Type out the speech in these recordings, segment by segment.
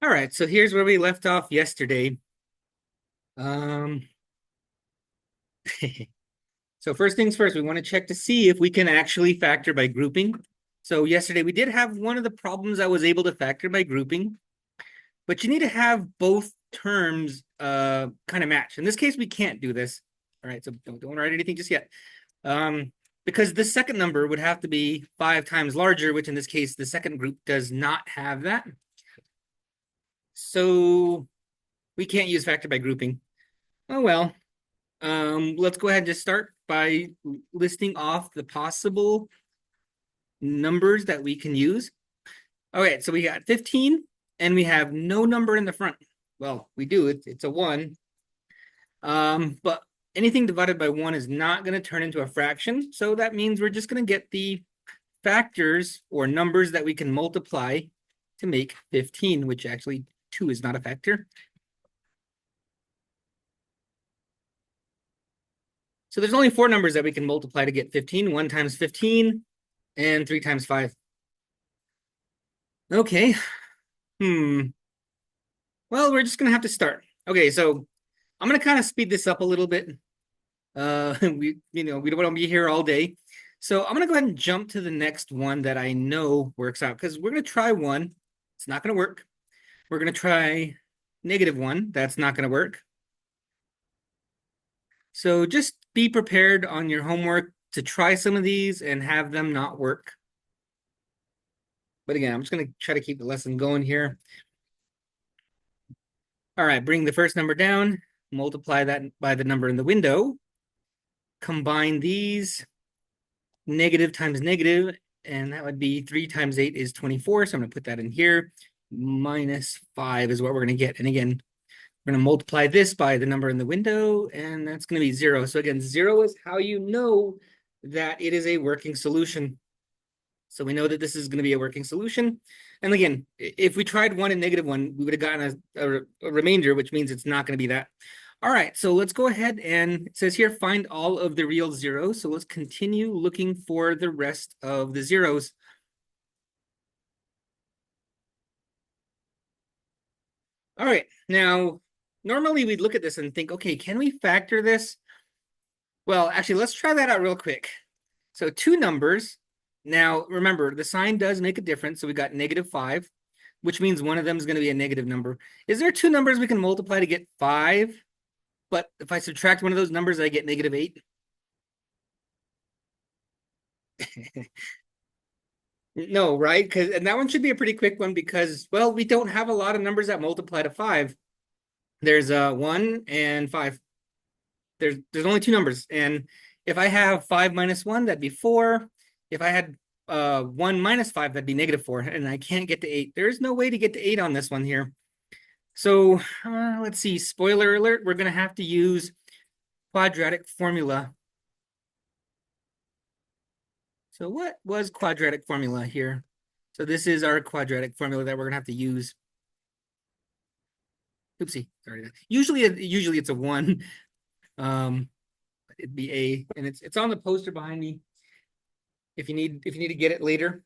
All right, so here's where we left off yesterday. Um, so first things first, we want to check to see if we can actually factor by grouping. So yesterday we did have one of the problems I was able to factor by grouping, but you need to have both terms kind of match. In this case, we can't do this. All right, so don't write anything just yet. Because the second number would have to be 5 times larger, which in this case, the second group does not have that. So we can't use factor by grouping. Oh well. Let's go ahead and just start by listing off the possible numbers that we can use. All right, so we got 15 and we have no number in the front. Well, we do, it's a 1. But anything divided by 1 is not going to turn into a fraction. So that means we're just going to get the factors or numbers that we can multiply to make 15, which actually 2 is not a factor. So there's only 4 numbers that we can multiply to get 15. 1 times 15 and 3 times 5. Okay. Well, we're just gonna have to start. Okay, so I'm gonna kind of speed this up a little bit. We don't want to be here all day. So I'm gonna go ahead and jump to the next one that I know works out because we're gonna try 1. It's not gonna work. We're gonna try -1. That's not gonna work. So just be prepared on your homework to try some of these and have them not work. But again, I'm just going to try to keep the lesson going here. All right, bring the first number down, multiply that by the number in the window, combine these, negative times negative, and that would be 3 times 8 is 24. So I'm going to put that in here. -5 is what we're going to get. And again, we're going to multiply this by the number in the window, and that's going to be 0. So again, 0 is how you know that it is a working solution. So we know that this is going to be a working solution. And again, if we tried 1 and -1, we would have gotten a remainder, which means it's not going to be that. All right, so let's go ahead and it says here, find all of the real zeros. So let's continue looking for the rest of the zeros. All right, now, normally we'd look at this and think, okay, can we factor this? Well, actually, let's try that out real quick. So 2 numbers. Now, remember, the sign does make a difference. So we got -5, which means one of them is going to be a negative number. Is there 2 numbers we can multiply to get 5? But if I subtract one of those numbers, I get -8. No, right? And that one should be a pretty quick one because, well, we don't have a lot of numbers that multiply to 5. There's 1 and 5. There's only 2 numbers. And if I have 5 minus 1, that'd be 4. If I had 1 minus 5, that'd be -4. And I can't get to 8. There's no way to get to 8 on this one here. So let's see. Spoiler alert, we're going to have to use quadratic formula. So what was quadratic formula here? So this is our quadratic formula that we're going to have to use. Oopsie, sorry. Usually it's a 1. It'd be A, and it's on the poster behind me if you need to get it later.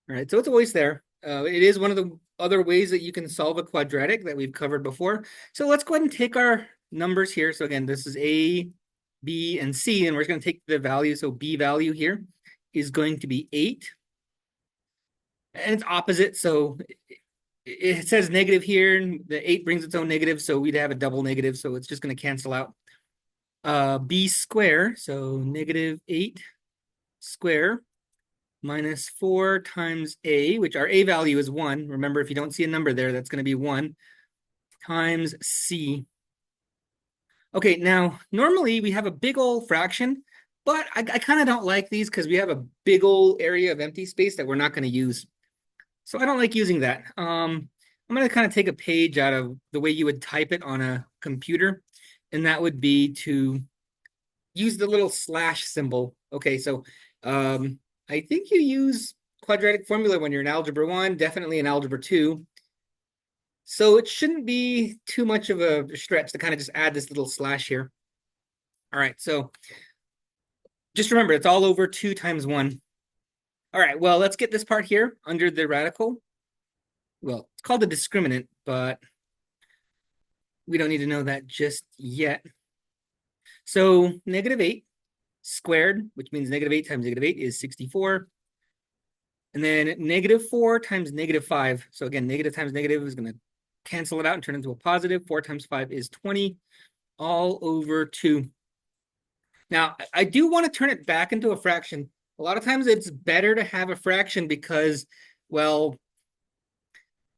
All right, so it's always there. It is one of the other ways that you can solve a quadratic that we've covered before. So let's go ahead and take our numbers here. So again, this is A, B, and C, and we're just going to take the value. So B value here is going to be 8. And it's opposite, so it says negative here, and the 8 brings its own negative, so we'd have a double negative, so it's just going to cancel out. B square, so -8 square minus 4 times A, which our A value is 1. Remember, if you don't see a number there, that's going to be 1 times C. Okay, now, normally we have a big old fraction, but I kind of don't like these because we have a big old area of empty space that we're not going to use. So I don't like using that. I'm going to kind of take a page out of the way you would type it on a computer, and that would be to use the little slash symbol. Okay, so I think you use quadratic formula when you're in Algebra 1, definitely in Algebra 2. So it shouldn't be too much of a stretch to kind of just add this little slash here. All right, so just remember, it's all over 2 times 1. All right, well, let's get this part here under the radical. well, it's called a discriminant, but we don't need to know that just yet. So -8 squared, which means -8 times -8 is 64. And then -4 times -5. So again, negative times negative is going to cancel it out and turn into a positive. 4 times 5 is 20, all over 2. Now, I do want to turn it back into a fraction. A lot of times it's better to have a fraction because, well,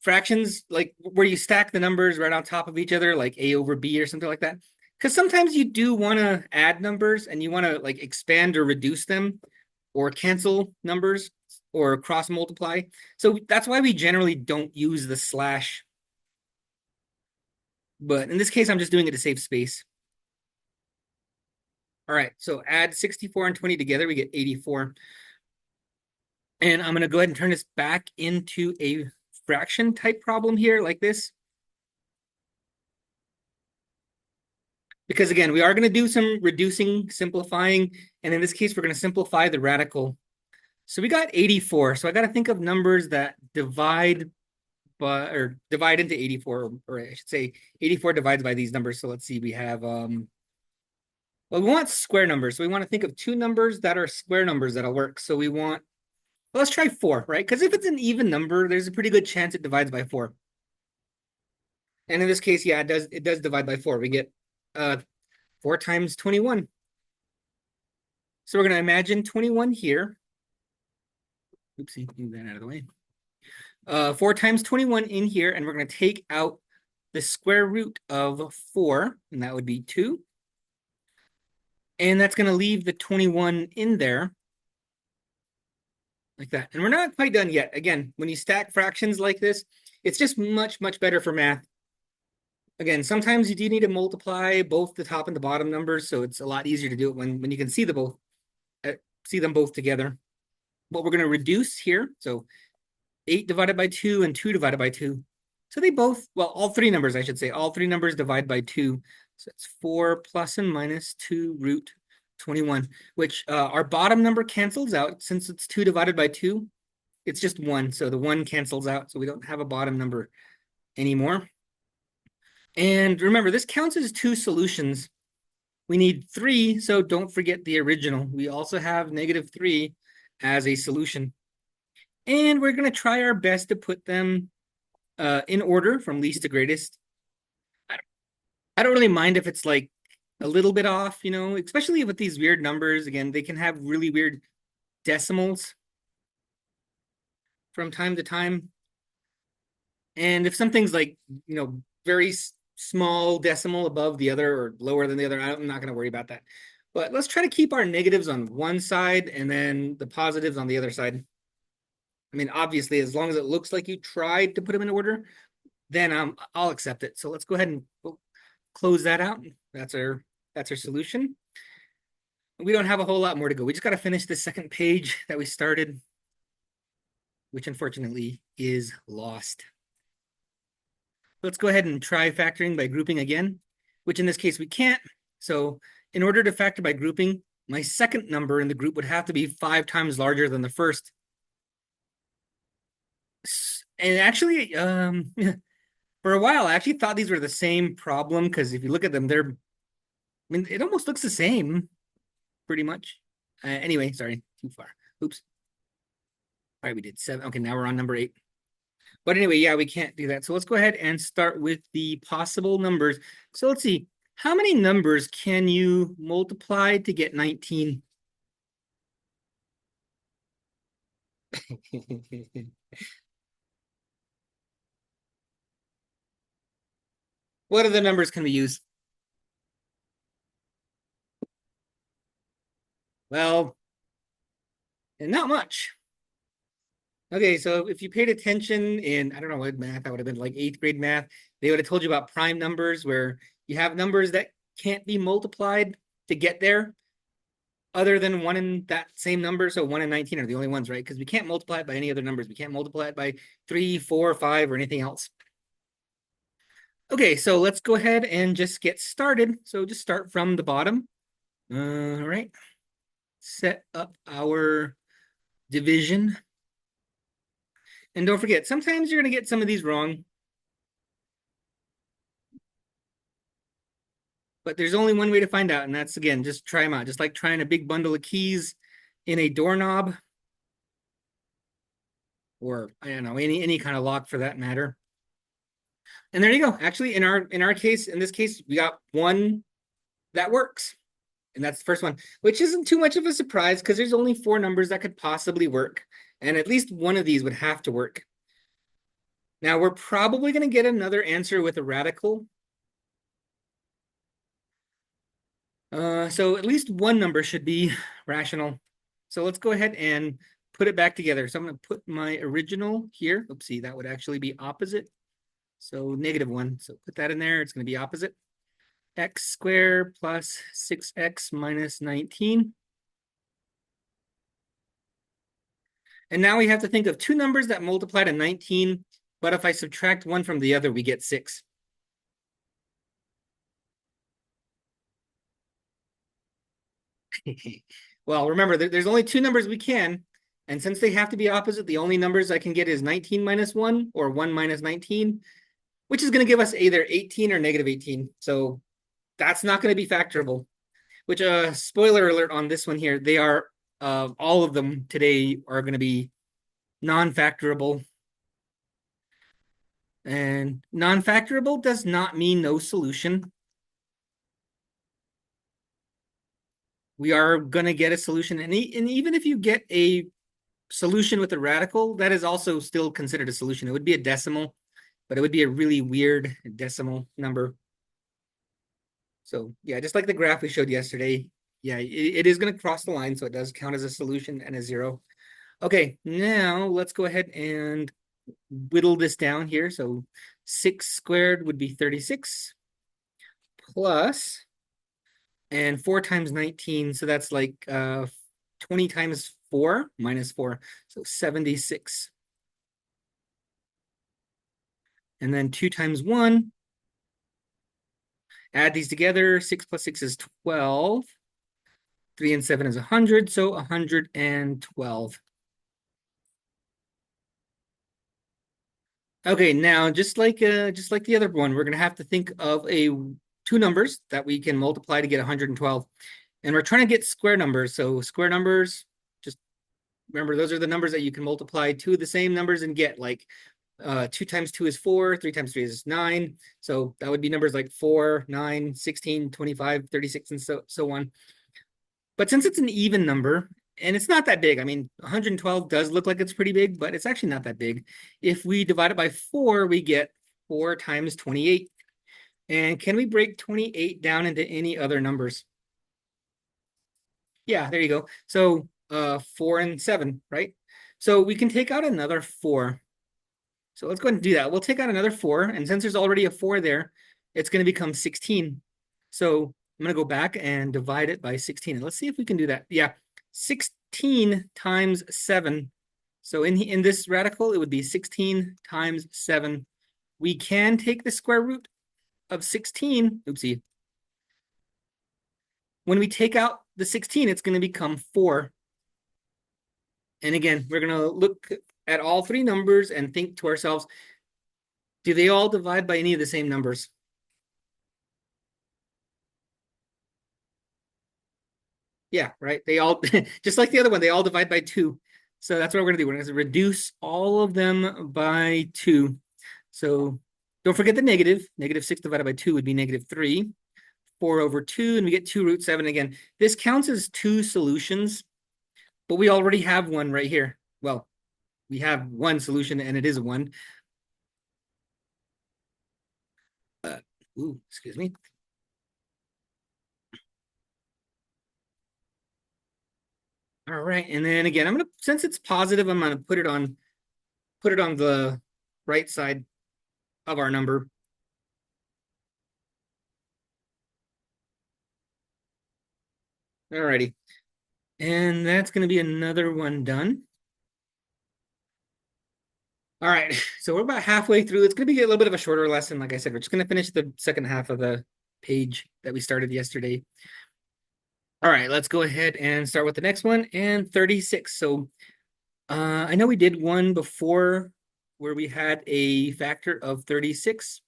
fractions, like where you stack the numbers right on top of each other, like a over b or something like that. Because sometimes you do want to add numbers and you want to like expand or reduce them or cancel numbers or cross multiply. So that's why we generally don't use the slash. But in this case, I'm just doing it to save space. All right, so add 64 and 20 together, we get 84. And I'm going to go ahead and turn this back into a fraction type problem here like this. Because again, we are going to do some reducing, simplifying, and in this case, we're going to simplify the radical. So we got 84. So I got to think of numbers that divide into 84, or I should say 84 divides by these numbers. So let's see, we have, well, we want square numbers. So we want to think of two numbers that are square numbers that'll work. So we want, well, let's try 4, right? Because if it's an even number, there's a pretty good chance it divides by 4. And in this case, yeah, it does divide by 4. We get 4 times 21. So we're going to imagine 21 here. Oopsie, move that out of the way. 4 times 21 in here, and we're going to take out the square root of 4, and that would be 2. And that's going to leave the 21 in there, like that. And we're not quite done yet. Again, when you stack fractions like this, it's just much, much better for math. Again, sometimes you do need to multiply both the top and the bottom numbers, so it's a lot easier to do it when you can see them both together. But we're going to reduce here, so 8 divided by 2 and 2 divided by 2. So they both, well, all three numbers, I should say, all three numbers divide by 2. So it's 4 plus and minus 2 root 21, which our bottom number cancels out. Since it's 2 divided by 2, it's just 1. So the 1 cancels out, so we don't have a bottom number anymore. And remember, this counts as 2 solutions. We need 3, so don't forget the original. We also have -3 as a solution. And we're going to try our best to put them in order from least to greatest. I don't really mind if it's like a little bit off, especially with these weird numbers. Again, they can have really weird decimals from time to time. And if something's like, very small decimal above the other or lower than the other, I'm not going to worry about that. But let's try to keep our negatives on one side and then the positives on the other side. I mean, obviously, as long as it looks like you tried to put them in order, then I'll accept it. So let's go ahead and close that out. That's our solution. We don't have a whole lot more to go. We just got to finish the second page that we started, which unfortunately is lost. Let's go ahead and try factoring by grouping again, which in this case we can't. So in order to factor by grouping, my second number in the group would have to be 5 times larger than the first. And actually, for a while, I actually thought these were the same problem because if you look at them, it almost looks the same, pretty much. Anyway, sorry, too far. Oops. All right, we did 7. Okay, now we're on number 8. But anyway, yeah, we can't do that. So let's go ahead and start with the possible numbers. So let's see. How many numbers can you multiply to get 19? What other numbers can we use? Well, not much. Okay, so if you paid attention in, I don't know what math, that would have been like 8th grade math, they would have told you about prime numbers where you have numbers that can't be multiplied to get there other than 1 in that same number. So 1 and 19 are the only ones, right? Because we can't multiply it by any other numbers. We can't multiply it by 3, 4, 5, or anything else. Okay, so let's go ahead and just get started. So just start from the bottom. All right. Set up our division. And don't forget, sometimes you're going to get some of these wrong. But there's only one way to find out, and that's, again, just try them out. Just like trying a big bundle of keys in a doorknob, or I don't know, any kind of lock for that matter. And there you go. Actually, in case, in this case, we got one that works. And that's the first one, which isn't too much of a surprise because there's only 4 numbers that could possibly work. And at least one of these would have to work. Now, we're probably going to get another answer with a radical. So at least one number should be rational. So let's go ahead and put it back together. So I'm going to put my original here. Oopsie, that would actually be opposite. So -1. So put that in there. It's going to be opposite. X squared plus 6x minus 19. And now we have to think of 2 numbers that multiply to 19, but if I subtract one from the other, we get 6. Well, remember, there's only 2 numbers we can, and since they have to be opposite, the only numbers I can get is 19 minus 1 or 1 minus 19, which is going to give us either 18 or -18. So that's not going to be factorable, which, spoiler alert on this one here, they are, all of them today are going to be non-factorable. And non-factorable does not mean no solution. We are going to get a solution. And even if you get a solution with a radical, that is also still considered a solution. It would be a decimal, but it would be a really weird decimal number. So yeah, just like the graph we showed yesterday, yeah, it is going to cross the line, so it does count as a solution and a 0. Okay, now let's go ahead and whittle this down here. So 6 squared would be 36 plus, and 4 times 19, so that's like 20 times 4 minus 4, so 76. And then 2 times 1, add these together, 6 plus 6 is 12. 3 and 7 is 100, so 112. Okay, now just like the other one, we're gonna have to think of 2 numbers that we can multiply to get 112. And we're trying to get square numbers. So square numbers, just remember, those are the numbers that you can multiply 2 of the same numbers and get, like 2 times 2 is 4, 3 times 3 is 9. So that would be numbers like 4, 9, 16, 25, 36, and so on. But since it's an even number, and it's not that big, I mean, 112 does look like it's pretty big, but it's actually not that big. If we divide it by 4, we get 4 times 28. And can we break 28 down into any other numbers? Yeah, there you go. So 4 and 7, right? So we can take out another 4. So let's go ahead and do that. We'll take out another 4, and since there's already a 4 there, it's going to become 16. So I'm going to go back and divide it by 16. And let's see if we can do that. Yeah, 16 times 7. So in this radical, it would be 16 times 7. We can take the square root of 16. Oopsie. When we take out the 16, it's going to become 4. And again, we're going to look at all 3 numbers and think to ourselves, do they all divide by any of the same numbers? Yeah, right. They all, just like the other one, they all divide by 2. So that's what we're going to do. We're going to reduce all of them by 2. So don't forget the negative. -6 divided by 2 would be -3. 4 over 2, and we get 2 root 7 again. This counts as 2 solutions, but we already have one right here. Well, we have one solution, and it is a 1. Excuse me. All right, and then again, I'm gonna, since it's positive, I'm gonna put it on the right side of our number. All righty, and that's gonna be another one done. All right, so we're about halfway through. It's gonna be a little bit of a shorter lesson. Like I said, we're just gonna finish the second half of the page that we started yesterday. All right, let's go ahead and start with the next one, and 36. So I know we did one before where we had a factor of 36.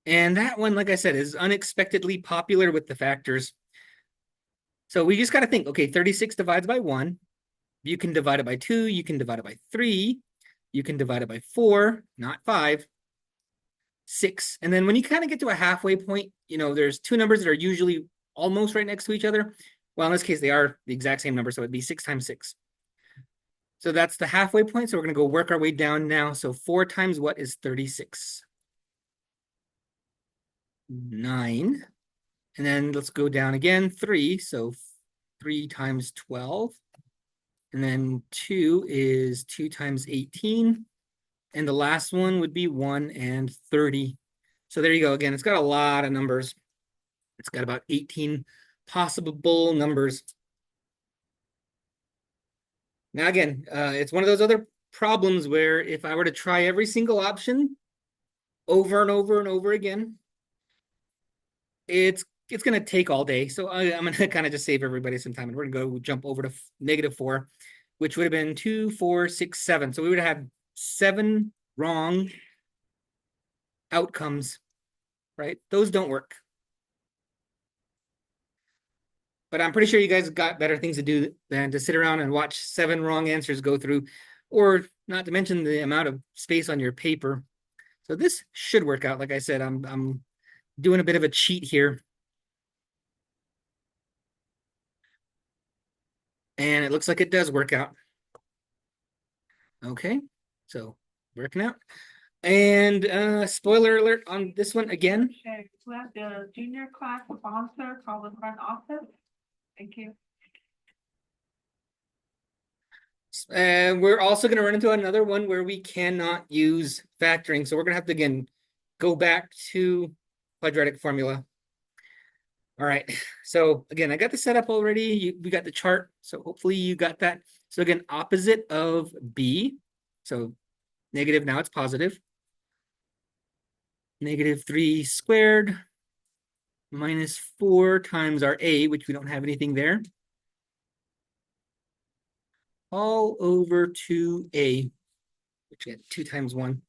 And that one, like I said, is unexpectedly popular with the factors. So we just got to think, okay, 36 divides by 1. You can divide it by 2. You can divide it by 3. You can divide it by 4, not 5. 6. And then when you kind of get to a halfway point, there's two numbers that are usually almost right next to each other. Well, in this case, they are the exact same number, so it'd be 6 times 6. So that's the halfway point. So we're going to go work our way down now. So 4 times what is 36? 9. And then let's go down again, 3. So 3 times 12. And then 2 is 2 times 18. And the last one would be 1 and 30. So there you go. Again, it's got a lot of numbers. It's got about 18 possible numbers. Now, again, it's one of those other problems where if I were to try every single option over and over and over again, it's going to take all day. So I'm going to kind of just save everybody some time. And we're going to go jump over to -4, which would have been 2, 4, 6, 7. So we would have had 7 wrong outcomes, right? Those don't work. But I'm pretty sure you guys got better things to do than to sit around and watch 7 wrong answers go through, or not to mention the amount of space on your paper. So this should work out. Like I said, I'm doing a bit of a cheat here. And it looks like it does work out. Okay, so working out. And spoiler alert on this one again. Okay, we have the junior class sponsor called the front office. Thank you. And we're also going to run into another one where we cannot use factoring. So we're going to have to, again, go back to quadratic formula. All right. So again, I got the setup already. We got the chart. So hopefully you got that. So again, opposite of B. So negative, now it's positive. -3 squared minus 4 times our A, which we don't have anything there, all over 2A, which is 2 times 1.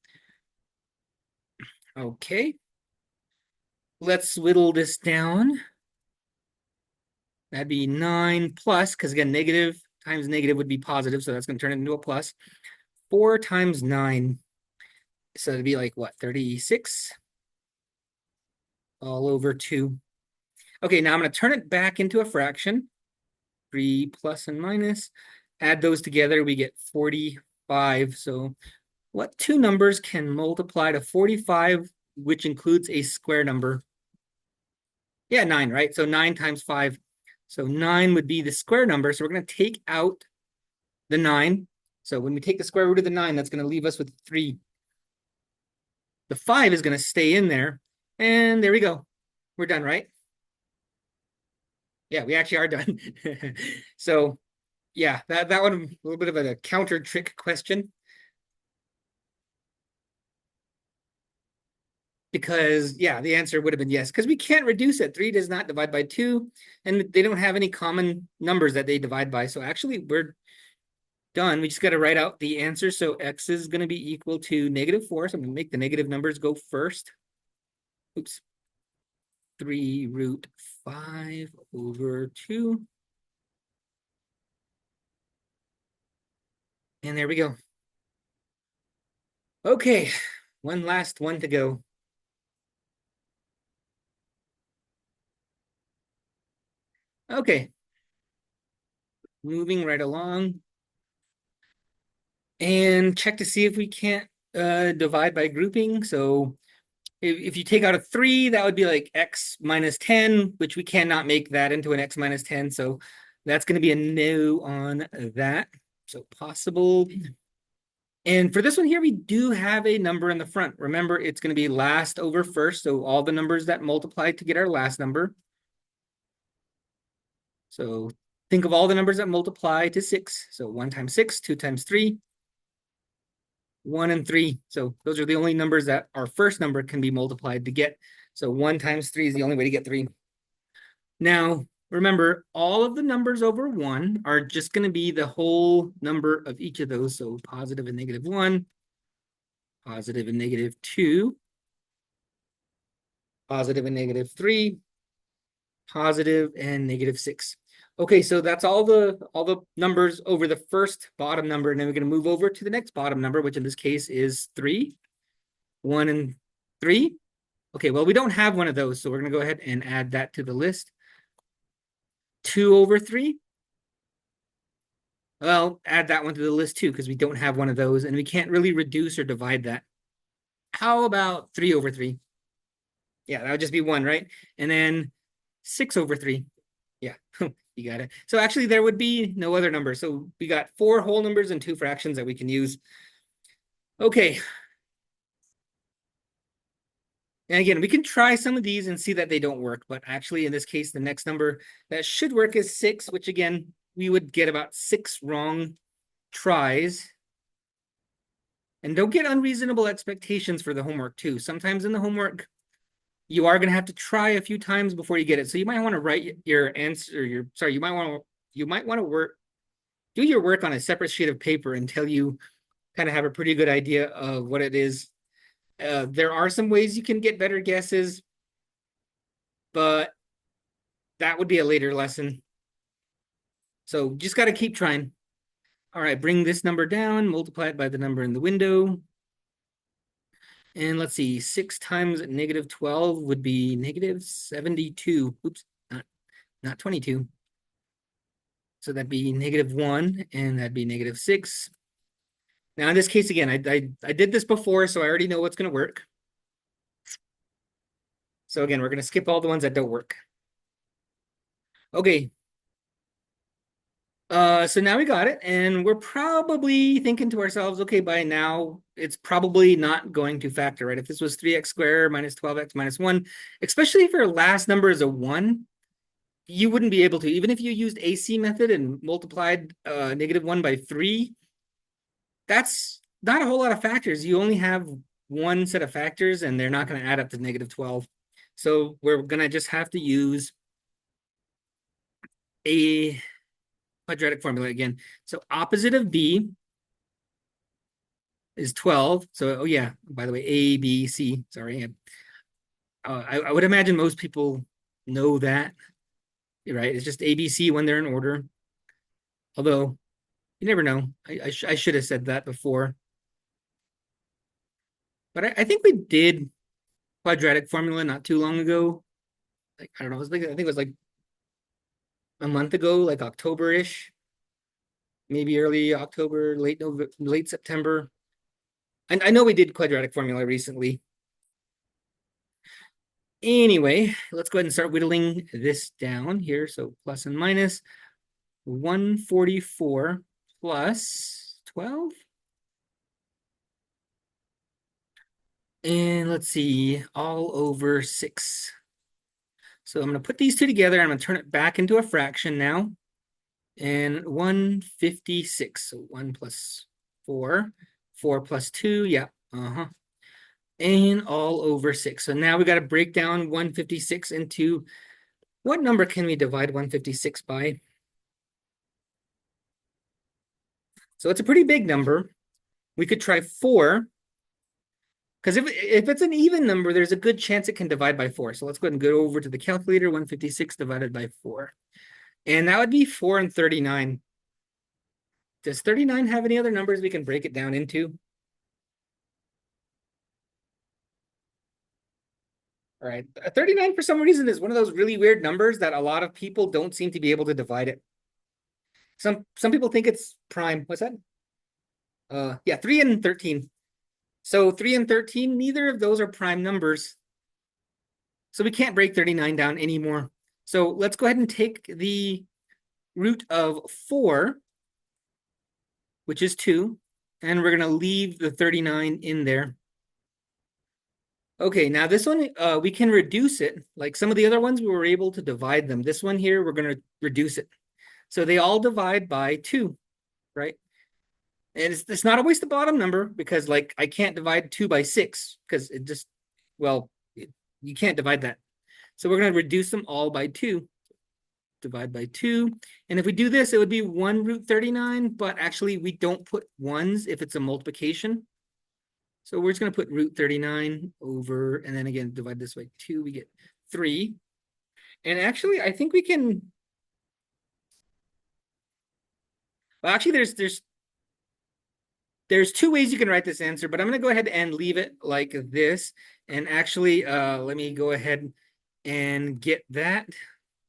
Okay. Let's whittle this down. That'd be 9 plus, because again, negative times negative would be positive, so that's going to turn it into a plus. 4 times 9. So it'd be like, what, 36? All over 2. Okay, now I'm going to turn it back into a fraction. 3 plus and minus. Add those together, we get 45. So what two numbers can multiply to 45, which includes a square number? Yeah, 9, right? So 9 times 5. So 9 would be the square number. So we're going to take out the 9. So when we take the square root of the 9, that's going to leave us with 3. The 5 is going to stay in there. And there we go. We're done, right? Yeah, we actually are done. So yeah, that one, a little bit of a counter trick question. Because, yeah, the answer would have been yes, because we can't reduce it. 3 does not divide by 2, and they don't have any common numbers that they divide by. So actually, we're done. We just got to write out the answer. So x is going to be equal to -4. So I'm going to make the negative numbers go first. Oops. 3 root 5 over 2. And there we go. Okay, one last one to go. Okay, moving right along. And check to see if we can't divide by grouping. So if you take out a 3, that would be like x minus 10, which we cannot make that into an x minus 10. So that's going to be a no on that. So possible. And for this one here, we do have a number in the front. Remember, it's going to be last over first. So all the numbers that multiply to get our last number. So think of all the numbers that multiply to 6. So 1 times 6, 2 times 3, 1 and 3. So those are the only numbers that our first number can be multiplied to get. So 1 times 3 is the only way to get 3. Now, remember, all of the numbers over 1 are just going to be the whole number of each of those. So positive and negative 1, positive and negative 2, positive and negative 3, positive and negative 6. Okay, so that's all the numbers over the first bottom number, and then we're going to move over to the next bottom number, which in this case is 3, 1 and 3. Okay, well, we don't have one of those, so we're going to go ahead and add that to the list. 2 over 3. Well, add that one to the list too, because we don't have one of those, and we can't really reduce or divide that. How about 3 over 3? Yeah, that would just be 1, right? And then 6 over 3. Yeah, you got it. So actually, there would be no other number. So we got 4 whole numbers and 2 fractions that we can use. Okay. And again, we can try some of these and see that they don't work. But actually, in this case, the next number that should work is 6, which again, we would get about 6 wrong tries. And don't get unreasonable expectations for the homework too. Sometimes in the homework, you are going to have to try a few times before you get it. So you might want to write your answer, you might want to do your work on a separate sheet of paper until you kind of have a pretty good idea of what it is. There are some ways you can get better guesses, but that would be a later lesson. So just got to keep trying. All right, bring this number down, multiply it by the number in the window. And let's see, 6 times negative 12 would be negative 72. Oops, not 22. So that'd be negative 1, and that'd be negative 6. Now, in this case, again, I did this before, so I already know what's going to work. So again, we're going to skip all the ones that don't work. Okay. So now we got it, and we're probably thinking to ourselves, okay, by now, it's probably not going to factor, right? If this was 3x squared minus 12x minus 1, especially if your last number is a 1, you wouldn't be able to. Even if you used AC method and multiplied negative 1 by 3, that's not a whole lot of factors. You only have one set of factors, and they're not going to add up to negative 12. So we're going to just have to use a quadratic formula again. So opposite of B is 12. So, oh yeah, by the way, A, B, C, sorry. I would imagine most people know that, right? It's just A, B, C when they're in order. Although, you never know. I should have said that before. But I think we did quadratic formula not too long ago. Like, I don't know, I think it was like a month ago, like October-ish. Maybe early October, late September. And I know we did quadratic formula recently. Anyway, let's go ahead and start whittling this down here. So plus and minus 144 plus 12. And let's see, all over 6. So I'm going to put these two together. I'm going to turn it back into a fraction now. And 156. So 1 plus 4. 4 plus 2. Yeah. And all over 6. So now we got to break down 156 into what number can we divide 156 by? So it's a pretty big number. We could try 4. Because if it's an even number, there's a good chance it can divide by 4. So let's go ahead and go over to the calculator. 156 divided by 4. And that would be 4 and 39. Does 39 have any other numbers we can break it down into? All right. 39 for some reason is one of those really weird numbers that a lot of people don't seem to be able to divide it. Some people think it's prime. What's that? Yeah, 3 and 13. So 3 and 13, neither of those are prime numbers. So we can't break 39 down anymore. So let's go ahead and take the root of 4, which is 2, and we're going to leave the 39 in there. Okay, now this one, we can reduce it. Like some of the other ones, we were able to divide them. This one here, we're going to reduce it. So they all divide by 2, right? And it's not always the bottom number because like I can't divide 2 by 6 because it just, well, you can't divide that. So we're going to reduce them all by 2. divide by 2. And if we do this, it would be 1 root 39, but actually we don't put ones if it's a multiplication. So we're just going to put root 39 over, and then again, divide this by 2, we get 3. And actually, I think we can, well, actually, there's two ways you can write this answer, but I'm going to go ahead and leave it like this. And actually, let me go ahead and get that.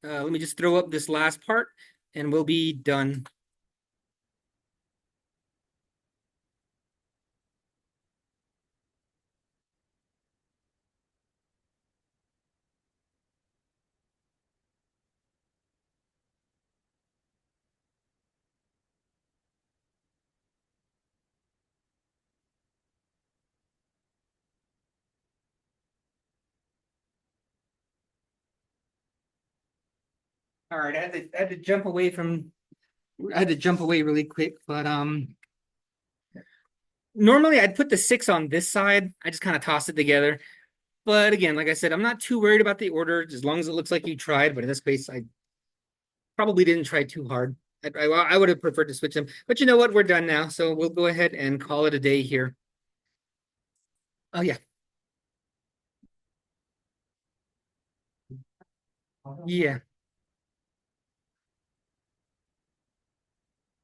Let me just throw up this last part and we'll be done. All right, I had to jump away from, I had to jump away really quick, but normally I'd put the 6 on this side. I just kind of tossed it together. But again, like I said, I'm not too worried about the order as long as it looks like you tried. But in this case, I probably didn't try too hard. I would have preferred to switch them. But you know what? We're done now. So we'll go ahead and call it a day here. Oh, yeah. Yeah.